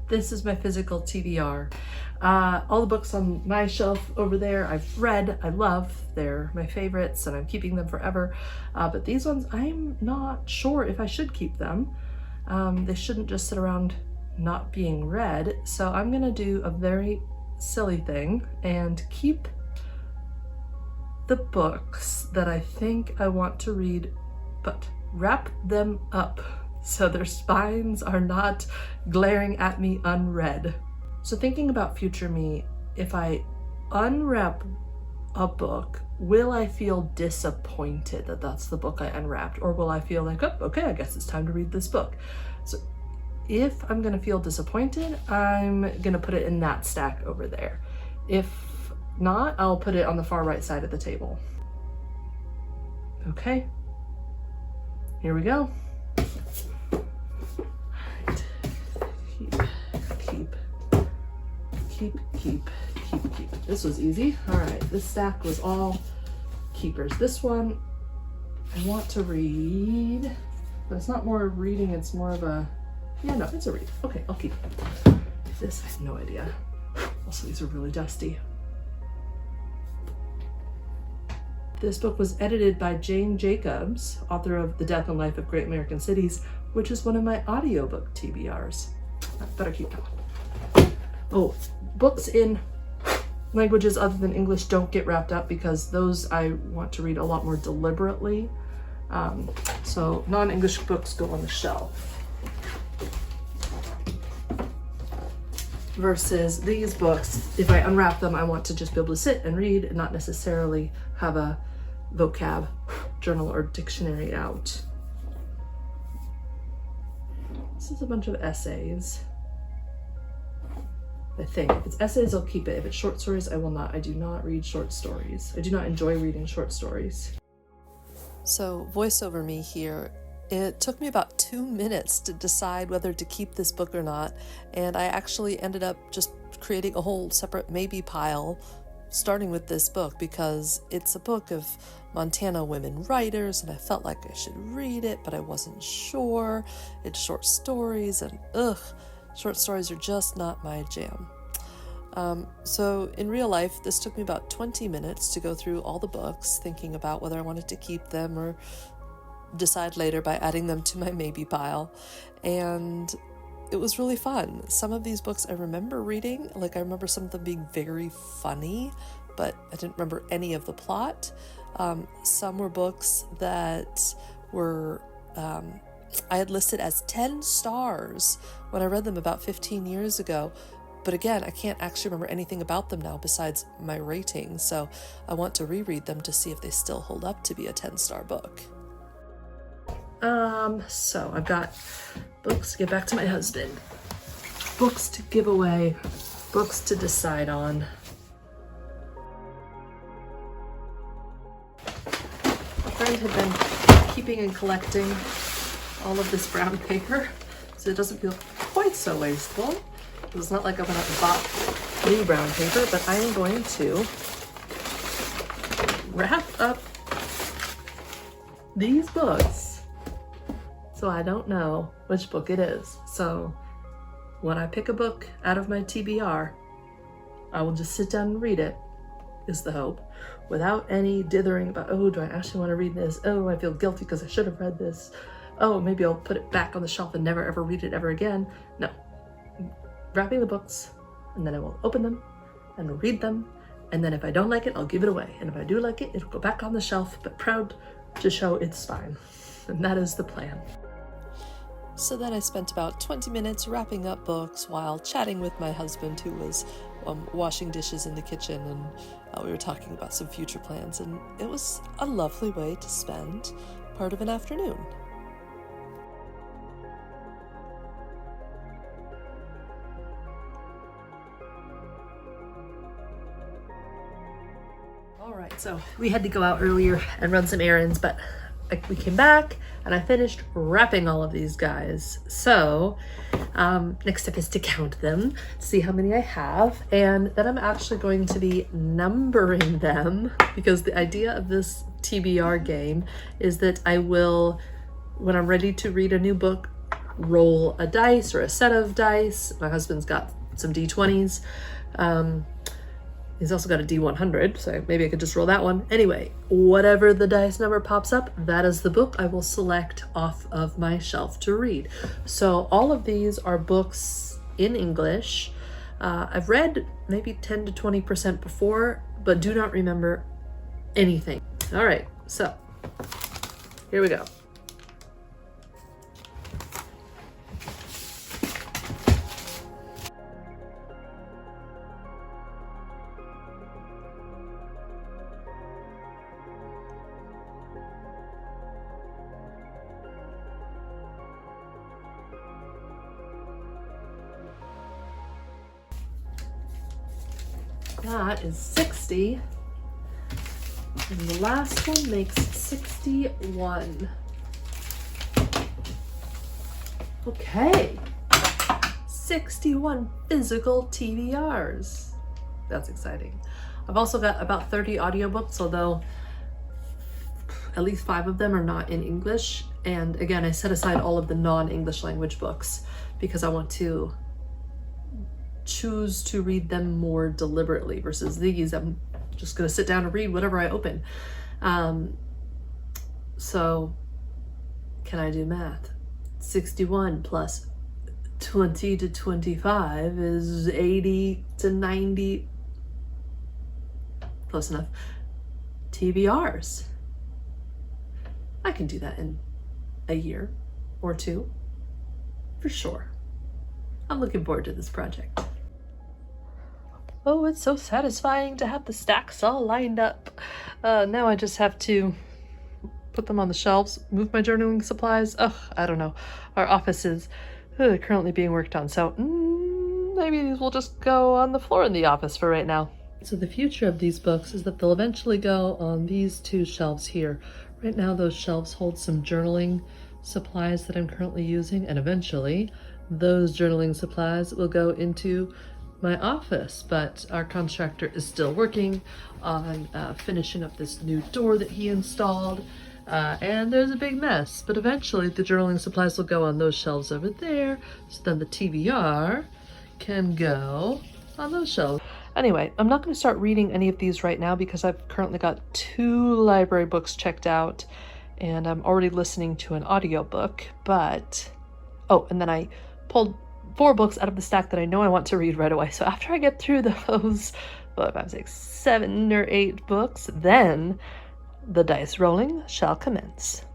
This is my physical TBR. All the books on my shelf over there I've read, I love, they're my favorites and I'm keeping them forever. But these ones, I'm not sure if I should keep them. They shouldn't just sit around not being read. So I'm gonna do a very silly thing and keep the books that I think I want to read, but wrap them up so their spines are not glaring at me unread. So thinking about future me, if I unwrap a book, will I feel disappointed that that's the book I unwrapped? Or will I feel like, oh, okay, I guess it's time to read this book? So if I'm gonna feel disappointed, I'm gonna put it in that stack over there. If not, I'll put it on the far right side of the table. Okay, here we go. Keep. This was easy. All right, this stack was all keepers. This one I want to read, but it's not more reading, it's more of a, yeah, no, it's a read. Okay, I'll keep it. This, I have no idea. Also, these are really dusty. This book was edited by Jane Jacobs, author of The Death and Life of Great American Cities, which is one of my audiobook TBRs. I better keep going. Oh, books in languages other than English don't get wrapped up because those I want to read a lot more deliberately. So non-English books go on the shelf. Versus these books, if I unwrap them, I want to just be able to sit and read and not necessarily have a vocab journal or dictionary out. This is a bunch of essays. I think. If it's essays, I'll keep it. If it's short stories, I will not. I do not read short stories. I do not enjoy reading short stories. So, voiceover me here. It took me about 2 minutes to decide whether to keep this book or not, and I actually ended up just creating a whole separate maybe pile, starting with this book, because it's a book of Montana women writers, and I felt like I should read it, but I wasn't sure. It's short stories, and short stories are just not my jam. So in real life, this took me about 20 minutes to go through all the books, thinking about whether I wanted to keep them or decide later by adding them to my maybe pile. And it was really fun. Some of these books I remember reading, like I remember some of them being very funny, but I didn't remember any of the plot. Some were books that were I had listed as 10 stars when I read them about 15 years ago. But again, I can't actually remember anything about them now besides my rating. So I want to reread them to see if they still hold up to be a 10-star book. So I've got books to get back to my husband, books to give away, books to decide on. A friend had been keeping and collecting all of this brown paper, so it doesn't feel quite so wasteful. It's not like I went out and bought new brown paper, but I am going to wrap up these books so I don't know which book it is. So when I pick a book out of my TBR, I will just sit down and read it, is the hope, without any dithering about, oh, do I actually want to read this? Oh, I feel guilty because I should have read this. Oh, maybe I'll put it back on the shelf and never ever read it ever again. No. Wrapping the books, and then I will open them and read them, and then if I don't like it, I'll give it away. And if I do like it, it'll go back on the shelf, but proud to show its spine. And that is the plan. So then I spent about 20 minutes wrapping up books while chatting with my husband, who was washing dishes in the kitchen, and we were talking about some future plans, and it was a lovely way to spend part of an afternoon. All right, so we had to go out earlier and run some errands, but we came back and I finished wrapping all of these guys. So next step is to count them, see how many I have, and then I'm actually going to be numbering them, because the idea of this TBR game is that I will, when I'm ready to read a new book, roll a dice or a set of dice. My husband's got some D20s. He's also got a D100, so maybe I could just roll that one. Anyway, whatever the dice number pops up, that is the book I will select off of my shelf to read. So all of these are books in English. I've read maybe 10 to 20% before, but do not remember anything. All right, so here we go. That is 60. And the last one makes 61. Okay. 61 physical TBRs. That's exciting. I've also got about 30 audiobooks, although at least 5 of them are not in English. And again, I set aside all of the non-English language books because I want to choose to read them more deliberately versus these. I'm just going to sit down and read whatever I open. So can I do math? 61 plus 20 to 25 is 80 to 90, close enough, TBRs. I can do that in a year or two, for sure. I'm looking forward to this project. Oh, it's so satisfying to have the stacks all lined up. Now I just have to put them on the shelves, move my journaling supplies. Ugh, I don't know. Our office is currently being worked on, so maybe these will just go on the floor in the office for right now. So the future of these books is that they'll eventually go on these 2 shelves here. Right now those shelves hold some journaling supplies that I'm currently using, and eventually those journaling supplies will go into my office, but our contractor is still working on finishing up this new door that he installed, and there's a big mess, but eventually the journaling supplies will go on those shelves over there, so then the TBR can go on those shelves. Anyway, I'm not going to start reading any of these right now because I've currently got 2 library books checked out, and I'm already listening to an audiobook, but and then I pulled 4 books out of the stack that I know I want to read right away. So after I get through those, 5, 6, 7 or 8 books, then the dice rolling shall commence.